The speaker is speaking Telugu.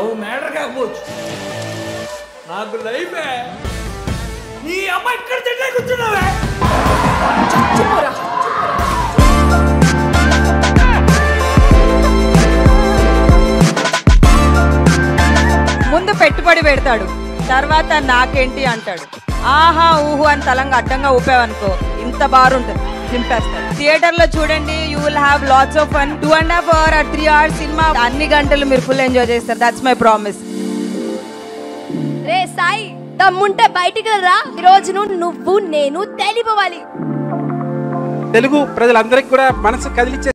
లవ్ మ్యాటర్ కాకపోవచ్చు, నాకు లైఫే. నీ అమ్మ ఇక్కడ తింటే కూర్చున్నావే. ముందు పెట్టుబడి పెడతాడు, తర్వాత నాకేంటి అంటాడు. ఆహా ఊహు అని తలంగా అడ్డంగా ఊపావనుకో ఇంత బారుంటుంది, చింపేస్తాడు. థియేటర్ లో చూడండి, you will have lots of fun. 2.5 hours or 3 hours cinema, అన్ని గంటలు మీరు ఫుల్ ఎంజాయ్ చేస్తారు. That's my promise. రే సాయి, దమ్ముంటే బయటికి రా. ఈ రోజు నువ్వు నేను తెలిపోవాలి. తెలుగు ప్రజలందరికీ కూడా మనసు కదిలించే